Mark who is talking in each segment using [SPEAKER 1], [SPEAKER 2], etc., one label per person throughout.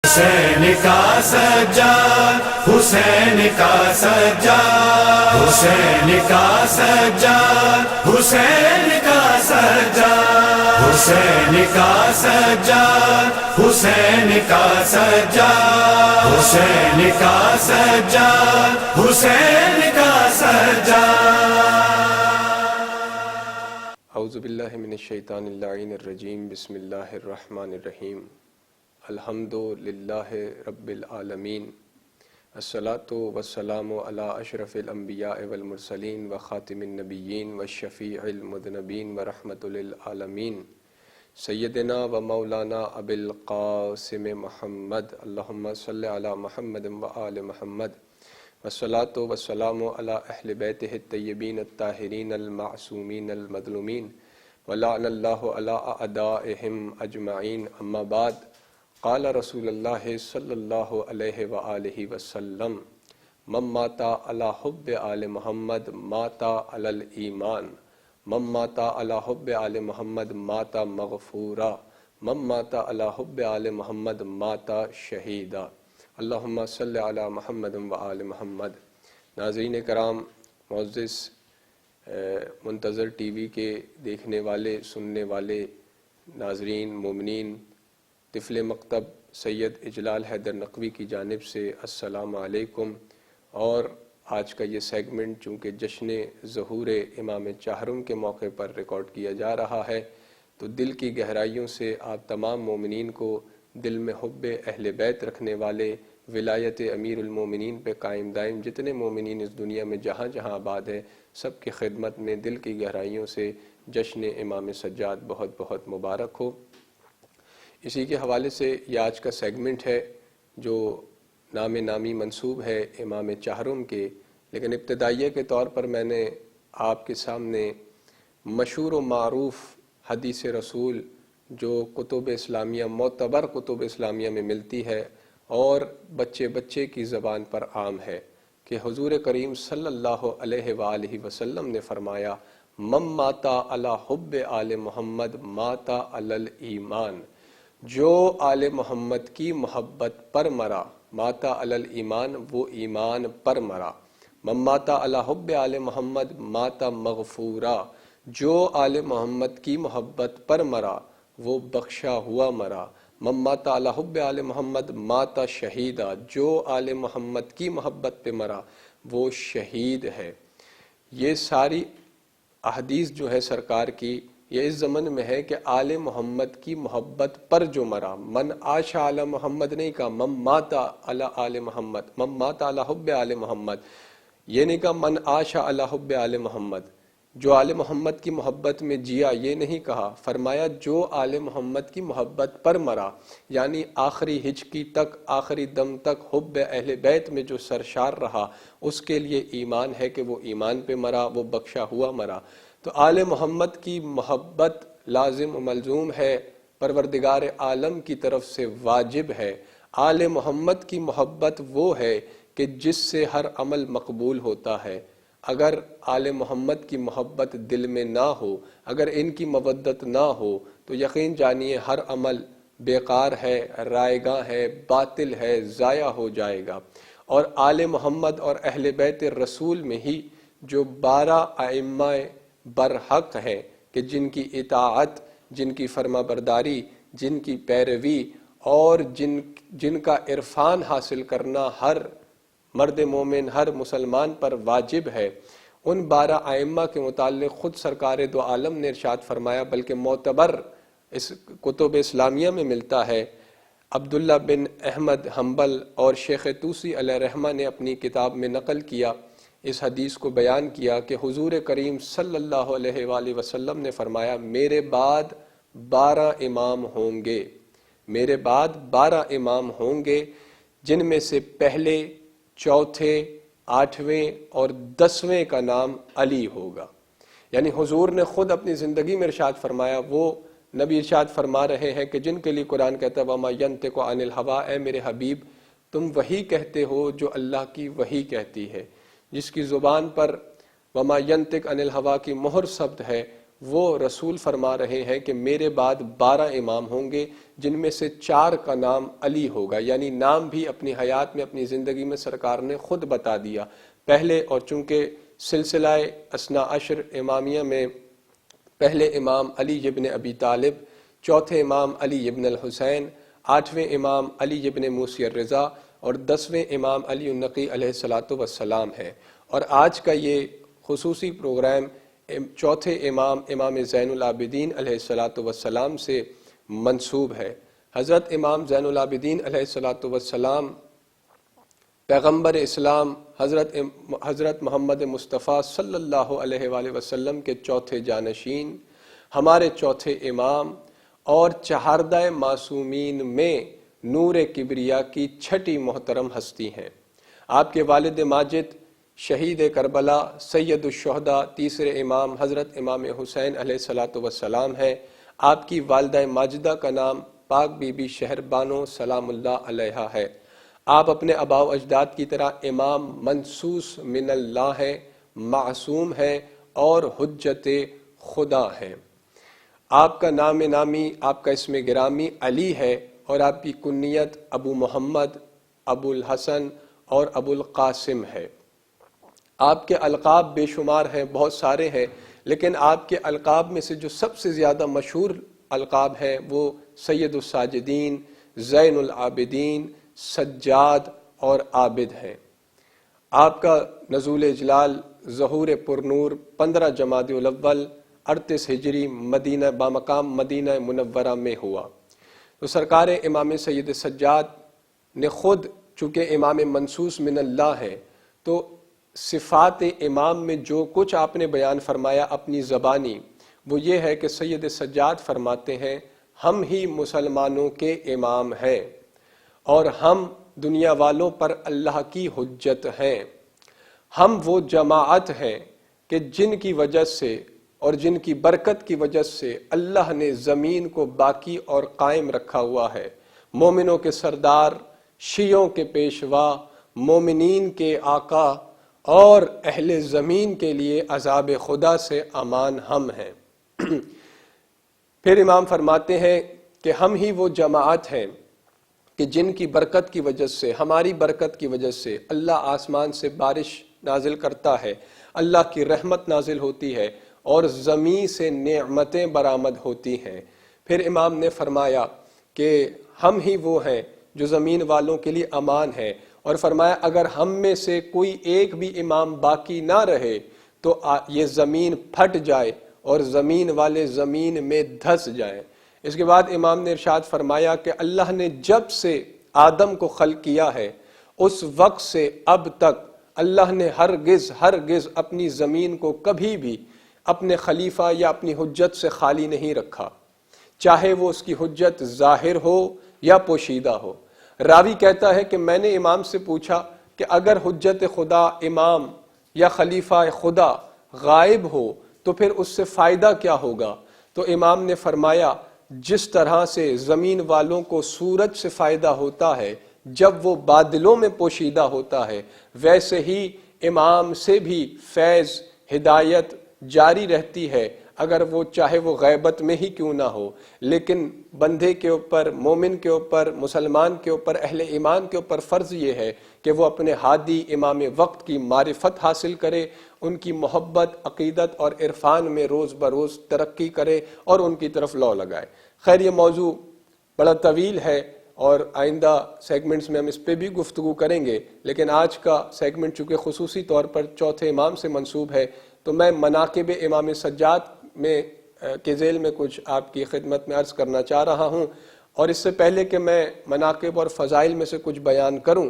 [SPEAKER 1] حسین کا سجاد، حسین کا سجاد، حسین کا سجاد، حسین کا سجاد، حسین کا سجاد، حسین کا سجاد، حسین کا سجاد، حسین کا سجاد۔
[SPEAKER 2] اعوذ باللہ من الشیطان اللعین الرجیم، بسم اللہ الرحمن الرحیم۔ الحمد للہ رب العالمین، الصلاۃ والسلام علی اشرف الانبیاء والمرسلین وخاتم النبیین والشفیع المذنبین ورحمۃ للعالمین، سیدنا و مولانا ابی القاسم محمد، اللہم صلی علی محمد وآل محمد، والصلاۃ والسلام علی اہل بیتہ الطیبین الطاہرین المعصومین المظلومین، ولعن اللہ علی اعدائہم اجمعین۔ اما بعد، قال رسول اللہ صلی اللہ علیہ وآلہ وسلم، من مات علی حب آل محمد مات علی الایمان، من مات علی حب آل محمد مات مغفورا، من مات علی حب آل محمد مات شہیدا۔ اللہم صلی علی محمد وآل محمد۔ ناظرین کرام، معزز منتظر ٹی وی کے دیکھنے والے سننے والے ناظرین مومنین، طفل مکتب سید اجلال حیدر نقوی کی جانب سے السلام علیکم۔ اور آج کا یہ سیگمنٹ چونکہ جشن ظہور امام چہارم کے موقع پر ریکارڈ کیا جا رہا ہے، تو دل کی گہرائیوں سے آپ تمام مومنین کو دل میں حب اہل بیت رکھنے والے، ولایت امیر المومنین پہ قائم دائم جتنے مومنین اس دنیا میں جہاں جہاں آباد ہیں، سب کی خدمت میں دل کی گہرائیوں سے جشن امام سجاد بہت بہت مبارک ہو۔ اسی کے حوالے سے یہ آج کا سیگمنٹ ہے جو نام نامی منسوب ہے امام چہارم کے، لیکن ابتدائیہ کے طور پر میں نے آپ کے سامنے مشہور و معروف حدیث رسول جو کتب اسلامیہ، معتبر کتب اسلامیہ میں ملتی ہے اور بچے بچے کی زبان پر عام ہے، کہ حضور کریم صلی اللہ علیہ وآلہ وسلم نے فرمایا، من مات علی حب آل محمد مات علی الایمان، جو آل محمد کی محبت پر مرا، ماتا علی الایمان، وہ ایمان پر مرا۔ من مات علی حب آل محمد ماتا مغفورا، جو آل محمد کی محبت پر مرا وہ بخشا ہوا مرا۔ من مات علی حب آل محمد ماتا شہیدا، جو آل محمد کی محبت پہ مرا وہ شہید ہے۔ یہ ساری احادیث جو ہے سرکار کی، یہ اس زمن میں ہے کہ آل محمد کی محبت پر جو مرا، من عاش علی محمد نہیں کہا، من مات علی آل محمد، من مات علی حب آل محمد، یہ نہیں کہا من عاش علی حب آل محمد، جو آل محمد کی محبت میں جیا، یہ نہیں کہا، فرمایا جو آل محمد کی محبت پر مرا، یعنی آخری ہچکی تک، آخری دم تک حب اہل بیت میں جو سرشار رہا، اس کے لیے ایمان ہے کہ وہ ایمان پہ مرا، وہ بخشا ہوا مرا۔ تو آل محمد کی محبت لازم و ملزوم ہے، پروردگار عالم کی طرف سے واجب ہے۔ آل محمد کی محبت وہ ہے کہ جس سے ہر عمل مقبول ہوتا ہے۔ اگر آل محمد کی محبت دل میں نہ ہو، اگر ان کی مودت نہ ہو، تو یقین جانیے ہر عمل بیکار ہے، رائیگاں ہے، باطل ہے، ضائع ہو جائے گا۔ اور آل محمد اور اہل بیت رسول میں ہی جو 12 ائمہ برحق ہیں کہ جن کی اطاعت، جن کی فرما برداری، جن کی پیروی اور جن کا عرفان حاصل کرنا ہر مرد مومن، ہر مسلمان پر واجب ہے، ان 12 ائمہ کے متعلق خود سرکار دو عالم نے ارشاد فرمایا، بلکہ معتبر اس کتب اسلامیہ میں ملتا ہے۔ عبداللہ بن احمد حنبل اور شیخ طوسی علیہ رحمہ نے اپنی کتاب میں نقل کیا، اس حدیث کو بیان کیا کہ حضور کریم صلی اللہ علیہ وآلہ وسلم نے فرمایا، میرے بعد 12 امام ہوں گے، میرے بعد 12 امام ہوں گے، جن میں سے پہلے، چوتھے، 8ویں اور 10ویں کا نام علی ہوگا۔ یعنی حضور نے خود اپنی زندگی میں ارشاد فرمایا، وہ نبی ارشاد فرما رہے ہیں کہ جن کے لیے قرآن کہتا ہے وَمَا يَنْتِقُ عَنِ الْهَوَىٰ، اے میرے حبیب تم وہی کہتے ہو جو اللہ کی وحی کہتی ہے، جس کی زبان پر وَمَا يَنْتِقُ عَنِ الْهَوَىٰ کی مہر ثبت ہے، وہ رسول فرما رہے ہیں کہ میرے بعد 12 امام ہوں گے جن میں سے 4 کا نام علی ہوگا، یعنی نام بھی اپنی حیات میں اپنی زندگی میں سرکار نے خود بتا دیا پہلے۔ اور چونکہ سلسلہ اثنا عشر امامیہ میں پہلے امام علی ابن ابی طالب، چوتھے امام علی ابن الحسین، 8ویں امام علی ابن موسی الرضا اور 10ویں امام علی النقی علیہ الصلاۃ والسلام ہے۔ اور آج کا یہ خصوصی پروگرام چوتھے امام امام زین العابدین علیہ الصلاۃ والسلام سے منسوب ہے۔ حضرت امام زین العابدین علیہ الصلاۃ والسلام پیغمبر اسلام حضرت محمد مصطفیٰ صلی اللہ علیہ وآلہ وسلم کے چوتھے جانشین، ہمارے چوتھے امام اور چہاردہ معصومین میں نور کبریا کی چھٹی محترم ہستی ہیں۔ آپ کے والد ماجد شہید کربلا سید الشہداء تیسرے امام حضرت امام حسین علیہ الصلاۃ والسلام ہیں۔ آپ کی والدہ ماجدہ کا نام پاک بی بی شہر بانو سلام اللہ علیہا ہے۔ آپ اپنے آباء و اجداد کی طرح امام منصوص من اللہ ہیں، معصوم ہیں اور حجت خدا ہیں۔ آپ کا نام نامی، آپ کا اسم گرامی علی ہے اور آپ کی کنیت ابو محمد، ابو الحسن اور ابو القاسم ہے۔ آپ کے القاب بے شمار ہیں، بہت سارے ہیں، لیکن آپ کے القاب میں سے جو سب سے زیادہ مشہور القاب ہیں وہ سید الساجدین، زین العابدین، سجاد اور عابد ہیں۔ آپ کا نزول اجلال ظہور پرنور 15 جمادی الاول 38 ہجری مدینہ بامقام مدینہ منورہ میں ہوا۔ تو سرکار امام سید سجاد نے خود، چونکہ امام منصوص من اللہ ہیں، تو صفات امام میں جو کچھ آپ نے بیان فرمایا اپنی زبانی، وہ یہ ہے کہ سید سجاد فرماتے ہیں ہم ہی مسلمانوں کے امام ہیں اور ہم دنیا والوں پر اللہ کی حجت ہیں۔ ہم وہ جماعت ہیں کہ جن کی وجہ سے اور جن کی برکت کی وجہ سے اللہ نے زمین کو باقی اور قائم رکھا ہوا ہے۔ مومنوں کے سردار، شیعوں کے پیشوا، مومنین کے آقا اور اہل زمین کے لیے عذاب خدا سے امان ہم ہیں۔ پھر امام فرماتے ہیں کہ ہم ہی وہ جماعت ہیں کہ جن کی برکت کی وجہ سے، ہماری برکت کی وجہ سے اللہ آسمان سے بارش نازل کرتا ہے، اللہ کی رحمت نازل ہوتی ہے اور زمین سے نعمتیں برآمد ہوتی ہیں۔ پھر امام نے فرمایا کہ ہم ہی وہ ہیں جو زمین والوں کے لیے امان ہیں، اور فرمایا اگر ہم میں سے کوئی ایک بھی امام باقی نہ رہے تو یہ زمین پھٹ جائے اور زمین والے زمین میں دھس جائیں۔ اس کے بعد امام نے ارشاد فرمایا کہ اللہ نے جب سے آدم کو خلق کیا ہے اس وقت سے اب تک اللہ نے ہرگز اپنی زمین کو کبھی بھی اپنے خلیفہ یا اپنی حجت سے خالی نہیں رکھا، چاہے وہ اس کی حجت ظاہر ہو یا پوشیدہ ہو۔ راوی کہتا ہے کہ میں نے امام سے پوچھا کہ اگر حجت خدا امام یا خلیفہ خدا غائب ہو تو پھر اس سے فائدہ کیا ہوگا؟ تو امام نے فرمایا جس طرح سے زمین والوں کو سورج سے فائدہ ہوتا ہے جب وہ بادلوں میں پوشیدہ ہوتا ہے، ویسے ہی امام سے بھی فیض ہدایت جاری رہتی ہے، اگر وہ چاہے وہ غیبت میں ہی کیوں نہ ہو۔ لیکن بندے کے اوپر، مومن کے اوپر، مسلمان کے اوپر، اہل ایمان کے اوپر فرض یہ ہے کہ وہ اپنے ہادی امام وقت کی معرفت حاصل کرے، ان کی محبت، عقیدت اور عرفان میں روز بروز ترقی کرے اور ان کی طرف لو لگائے۔ خیر یہ موضوع بڑا طویل ہے اور آئندہ سیگمنٹس میں ہم اس پہ بھی گفتگو کریں گے، لیکن آج کا سیگمنٹ چونکہ خصوصی طور پر چوتھے امام سے منسوب ہے تو میں مناقب امام سجاد میں کے ذیل میں کچھ آپ کی خدمت میں عرض کرنا چاہ رہا ہوں۔ اور اس سے پہلے کہ میں مناقب اور فضائل میں سے کچھ بیان کروں،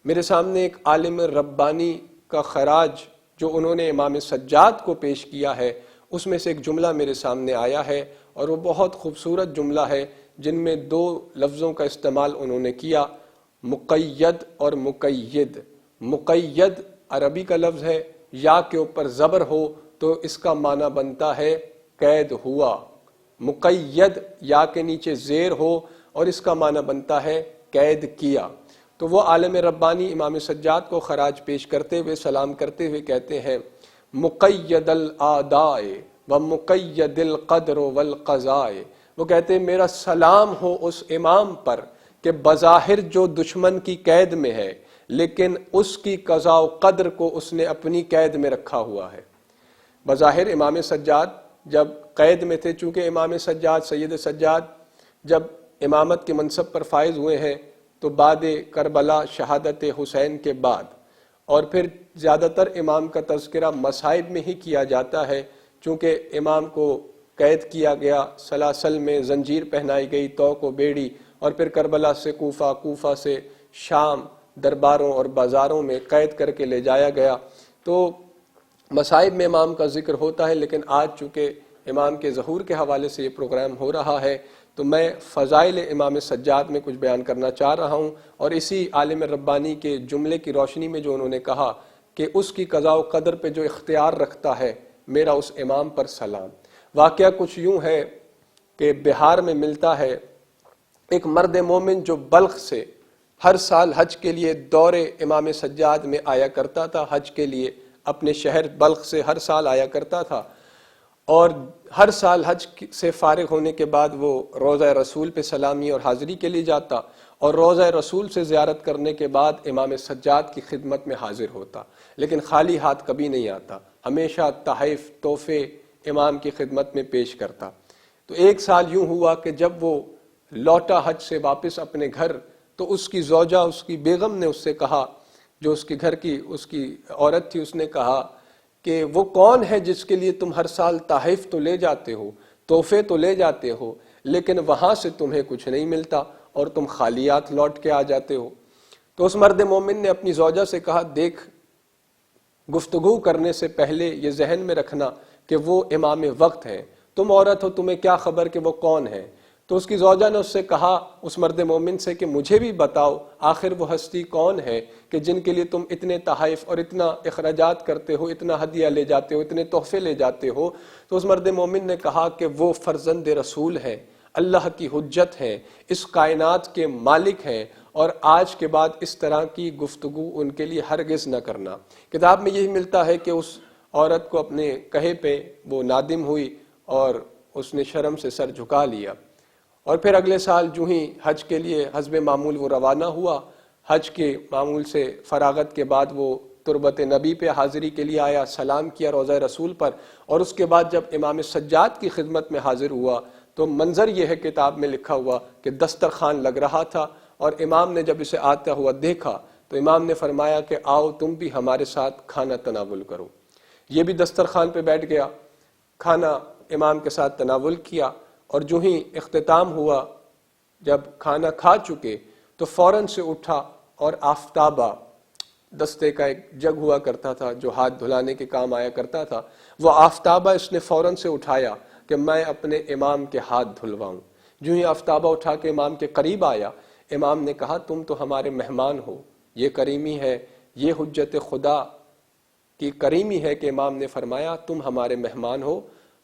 [SPEAKER 2] میرے سامنے ایک عالم ربانی کا خراج جو انہوں نے امام سجاد کو پیش کیا ہے، اس میں سے ایک جملہ میرے سامنے آیا ہے اور وہ بہت خوبصورت جملہ ہے، جن میں 2 لفظوں کا استعمال انہوں نے کیا، مقید اور مقید۔ مقید عربی کا لفظ ہے، یا کے اوپر زبر ہو تو اس کا معنی بنتا ہے قید ہوا، مقید یا کے نیچے زیر ہو اور اس کا معنی بنتا ہے قید کیا۔ تو وہ عالم ربانی امام سجاد کو خراج پیش کرتے ہوئے سلام کرتے ہوئے کہتے ہیں مقید الاعداء ومقید القدر والقضاء، وہ کہتے ہیں میرا سلام ہو اس امام پر کہ بظاہر جو دشمن کی قید میں ہے لیکن اس کی قضاء و قدر کو اس نے اپنی قید میں رکھا ہوا ہے۔ بظاہر امام سجاد جب قید میں تھے، چونکہ امام سجاد سید سجاد جب امامت کے منصب پر فائز ہوئے ہیں تو بعد کربلا شہادت حسین کے بعد، اور پھر زیادہ تر امام کا تذکرہ مصائب میں ہی کیا جاتا ہے، چونکہ امام کو قید کیا گیا، سلاسل میں زنجیر پہنائی گئی، توق و بیڑی، اور پھر کربلا سے کوفہ، کوفہ سے شام، درباروں اور بازاروں میں قید کر کے لے جایا گیا۔ تو مصائب میں امام کا ذکر ہوتا ہے، لیکن آج چونکہ امام کے ظہور کے حوالے سے یہ پروگرام ہو رہا ہے تو میں فضائل امام سجاد میں کچھ بیان کرنا چاہ رہا ہوں، اور اسی عالم ربانی کے جملے کی روشنی میں جو انہوں نے کہا کہ اس کی قضاء و قدر پہ جو اختیار رکھتا ہے میرا اس امام پر سلام۔ واقعہ کچھ یوں ہے کہ بہار میں ملتا ہے ایک مرد مومن جو بلخ سے ہر سال حج کے لیے دور امام سجاد میں آیا کرتا تھا، حج کے لیے اپنے شہر بلخ سے ہر سال آیا کرتا تھا، اور ہر سال حج سے فارغ ہونے کے بعد وہ روضہ رسول پہ سلامی اور حاضری کے لیے جاتا، اور روضہ رسول سے زیارت کرنے کے بعد امام سجاد کی خدمت میں حاضر ہوتا، لیکن خالی ہاتھ کبھی نہیں آتا، ہمیشہ تحائف تحفے امام کی خدمت میں پیش کرتا۔ تو ایک سال یوں ہوا کہ جب وہ لوٹا حج سے واپس اپنے گھر تو اس کی زوجہ، اس کی بیگم نے اس سے کہا، جو اس کے گھر کی اس کی عورت تھی، اس نے کہا کہ وہ کون ہے جس کے لیے تم ہر سال تحائف تو لے جاتے ہو، تحفے تو لے جاتے ہو، لیکن وہاں سے تمہیں کچھ نہیں ملتا اور تم خالیات لوٹ کے آ جاتے ہو؟ تو اس مرد مومن نے اپنی زوجہ سے کہا، دیکھ، گفتگو کرنے سے پہلے یہ ذہن میں رکھنا کہ وہ امام وقت ہیں، تم عورت ہو، تمہیں کیا خبر کہ وہ کون ہے؟ تو اس کی زوجہ نے اس سے کہا، اس مرد مومن سے، کہ مجھے بھی بتاؤ آخر وہ ہستی کون ہے کہ جن کے لیے تم اتنے تحائف اور اتنا اخراجات کرتے ہو، اتنا ہدیہ لے جاتے ہو، اتنے تحفے لے جاتے ہو؟ تو اس مرد مومن نے کہا کہ وہ فرزند رسول ہیں، اللہ کی حجت ہیں، اس کائنات کے مالک ہیں، اور آج کے بعد اس طرح کی گفتگو ان کے لیے ہرگز نہ کرنا۔ کتاب میں یہی ملتا ہے کہ اس عورت کو اپنے کہے پہ وہ نادم ہوئی اور اس نے شرم سے سر جھکا لیا، اور پھر اگلے سال جو ہی حج کے لیے حسب معمول وہ روانہ ہوا، حج کے معمول سے فراغت کے بعد وہ تربت نبی پہ حاضری کے لیے آیا، سلام کیا روضہ رسول پر، اور اس کے بعد جب امام سجاد کی خدمت میں حاضر ہوا تو منظر یہ ہے کتاب میں لکھا ہوا کہ دسترخوان لگ رہا تھا، اور امام نے جب اسے آتا ہوا دیکھا تو امام نے فرمایا کہ آؤ تم بھی ہمارے ساتھ کھانا تناول کرو۔ یہ بھی دسترخوان پہ بیٹھ گیا، کھانا امام کے ساتھ تناول کیا، اور جو ہی اختتام ہوا، جب کھانا کھا چکے تو فوراً سے اٹھا اور آفتابہ، دستے کا ایک جگ ہوا کرتا تھا جو ہاتھ دھلانے کے کام آیا کرتا تھا، وہ آفتابہ اس نے فوراً سے اٹھایا کہ میں اپنے امام کے ہاتھ دھلواؤں۔ جو ہی آفتابہ اٹھا کے امام کے قریب آیا، امام نے کہا تم تو ہمارے مہمان ہو، یہ کریمی ہے، یہ حجت خدا کی کریمی ہے کہ امام نے فرمایا تم ہمارے مہمان ہو،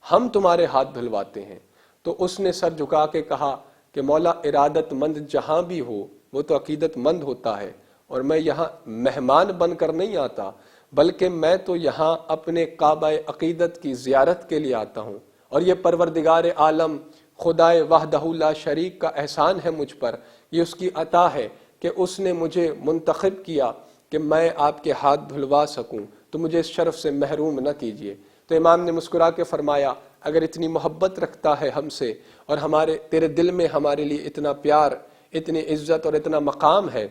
[SPEAKER 2] ہم تمہارے ہاتھ دھلواتے ہیں۔ تو اس نے سر جھکا کے کہا کہ مولا، ارادت مند جہاں بھی ہو وہ تو عقیدت مند ہوتا ہے، اور میں یہاں مہمان بن کر نہیں آتا، بلکہ میں تو یہاں اپنے کعبہ عقیدت کی زیارت کے لیے آتا ہوں، اور یہ پروردگار عالم خدائے وحدہ لا شریک کا احسان ہے مجھ پر، یہ اس کی عطا ہے کہ اس نے مجھے منتخب کیا کہ میں آپ کے ہاتھ دھلوا سکوں، تو مجھے اس شرف سے محروم نہ کیجیے۔ تو امام نے مسکرا کے فرمایا، اگر اتنی محبت رکھتا ہے ہم سے، اور ہمارے تیرے دل میں ہمارے لیے اتنا پیار، اتنی عزت اور اتنا مقام ہے،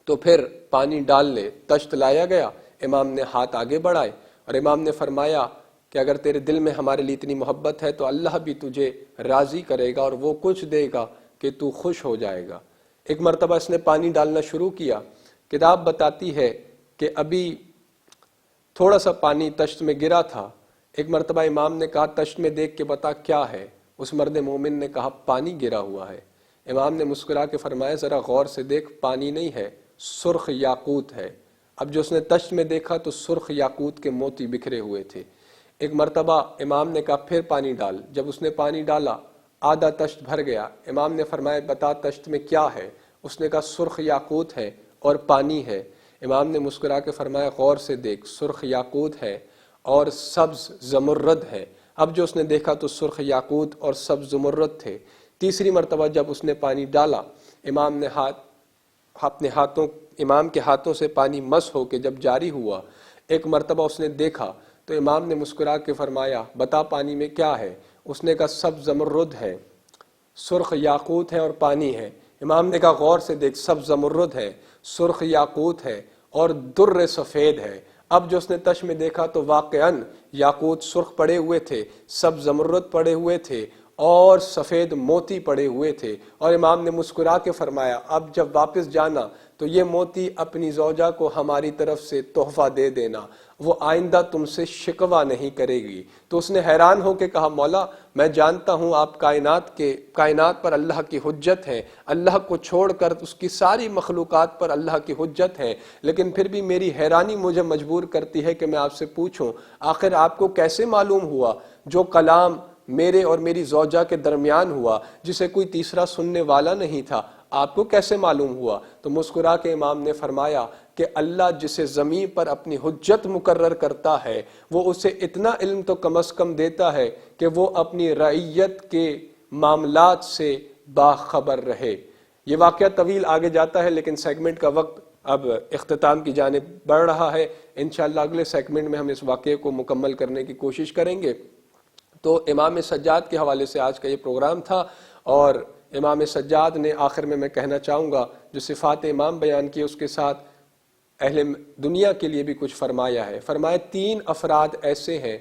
[SPEAKER 2] تو پھر پانی ڈال لے۔ تشت لایا گیا، امام نے ہاتھ آگے بڑھائے، اور امام نے فرمایا کہ اگر تیرے دل میں ہمارے لیے اتنی محبت ہے تو اللہ بھی تجھے راضی کرے گا اور وہ کچھ دے گا کہ تو خوش ہو جائے گا۔ ایک مرتبہ اس نے پانی ڈالنا شروع کیا، کتاب بتاتی ہے کہ ابھی تھوڑا سا پانی تشت میں گرا تھا، ایک مرتبہ امام نے کہا تشت میں دیکھ کے بتا کیا ہے؟ اس مرد مومن نے کہا پانی گرا ہوا ہے۔ امام نے مسکرا کے فرمایا ذرا غور سے دیکھ، پانی نہیں ہے، سرخ یاقوت ہے۔ اب جو اس نے تشت میں دیکھا تو سرخ یاقوت کے موتی بکھرے ہوئے تھے۔ ایک مرتبہ امام نے کہا پھر پانی ڈال، جب اس نے پانی ڈالا آدھا تشت بھر گیا۔ امام نے فرمایا بتا تشت میں کیا ہے؟ اس نے کہا سرخ یاقوت ہے اور پانی ہے۔ امام نے مسکرا کے فرمایا غور سے دیکھ، سرخ یاقوت ہے اور سبز زمرد ہے، اب جو اس نے دیکھا تو سرخ یاقوت اور سبز زمرد تھے۔ تیسری مرتبہ جب اس نے پانی ڈالا، امام کے ہاتھوں سے پانی مس ہو کے جب جاری ہوا، ایک مرتبہ اس نے دیکھا تو امام نے مسکرا کے فرمایا بتا پانی میں کیا ہے؟ اس نے کہا سبز زمرد ہے، سرخ یاقوت ہے اور پانی ہے۔ امام نے کہا غور سے دیکھ، سبز زمرد ہے، سرخ یاقوت ہے اور در سفید ہے۔ اب جو اس نے تش میں دیکھا تو واقعاً یاقوت سرخ پڑے ہوئے تھے، سبز زمرد پڑے ہوئے تھے اور سفید موتی پڑے ہوئے تھے، اور امام نے مسکرا کے فرمایا اب جب واپس جانا تو یہ موتی اپنی زوجہ کو ہماری طرف سے تحفہ دے دینا، وہ آئندہ تم سے شکوہ نہیں کرے گی۔ تو اس نے حیران ہو کے کہا مولا میں جانتا ہوں آپ کائنات پر اللہ کی حجت ہے، اللہ کو چھوڑ کر اس کی ساری مخلوقات پر اللہ کی حجت ہے، لیکن پھر بھی میری حیرانی مجھے مجبور کرتی ہے کہ میں آپ سے پوچھوں آخر آپ کو کیسے معلوم ہوا جو کلام میرے اور میری زوجہ کے درمیان ہوا جسے کوئی تیسرا سننے والا نہیں تھا، آپ کو کیسے معلوم ہوا؟ تو مسکرا کے امام نے فرمایا کہ اللہ جسے زمین پر اپنی حجت مقرر کرتا ہے وہ اسے اتنا علم تو کم از کم دیتا ہے کہ وہ اپنی رعیت کے معاملات سے باخبر رہے۔ یہ واقعہ طویل آگے جاتا ہے لیکن سیگمنٹ کا وقت اب اختتام کی جانب بڑھ رہا ہے، انشاءاللہ اگلے سیگمنٹ میں ہم اس واقعے کو مکمل کرنے کی کوشش کریں گے۔ تو امام سجاد کے حوالے سے آج کا یہ پروگرام تھا، اور امام سجاد نے آخر میں کہنا چاہوں گا جو صفات امام بیان کی اس کے ساتھ اہل دنیا کے لیے بھی کچھ فرمایا ہے۔ فرمایا 3 افراد ایسے ہیں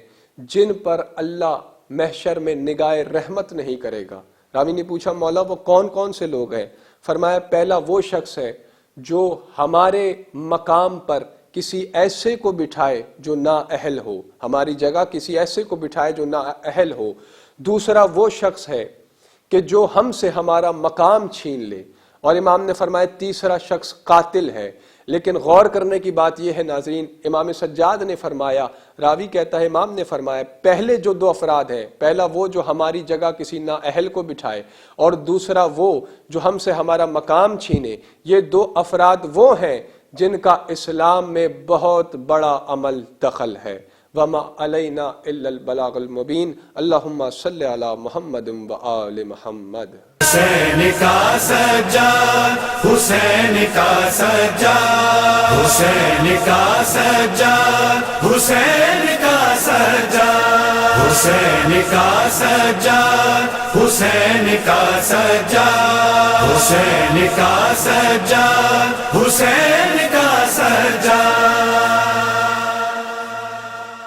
[SPEAKER 2] جن پر اللہ محشر میں نگاہ رحمت نہیں کرے گا۔ راوی نے پوچھا مولا وہ کون کون سے لوگ ہیں؟ فرمایا پہلا وہ شخص ہے جو ہمارے مقام پر کسی ایسے کو بٹھائے جو نااہل ہو، ہماری جگہ کسی ایسے کو بٹھائے جو نااہل ہو۔ دوسرا وہ شخص ہے کہ جو ہم سے ہمارا مقام چھین لے، اور امام نے فرمایا تیسرا شخص قاتل ہے۔ لیکن غور کرنے کی بات یہ ہے ناظرین، امام سجاد نے فرمایا، راوی کہتا ہے امام نے فرمایا پہلے جو 2 افراد ہیں، پہلا وہ جو ہماری جگہ کسی نااہل کو بٹھائے اور دوسرا وہ جو ہم سے ہمارا مقام چھینے، یہ 2 افراد وہ ہیں جن کا اسلام میں بہت بڑا عمل دخل ہے۔ وما علینا الا البلاغ المبین۔ اللہم صلی علی محمد و آل محمد۔
[SPEAKER 1] حسین کا سجاد، حسین کا سجاد، حسین کا سجاد، حسین کا سجاد، حسین کا سجاد، حسین کا سجاد، حسین کا سجاد، حسین کا سجاد۔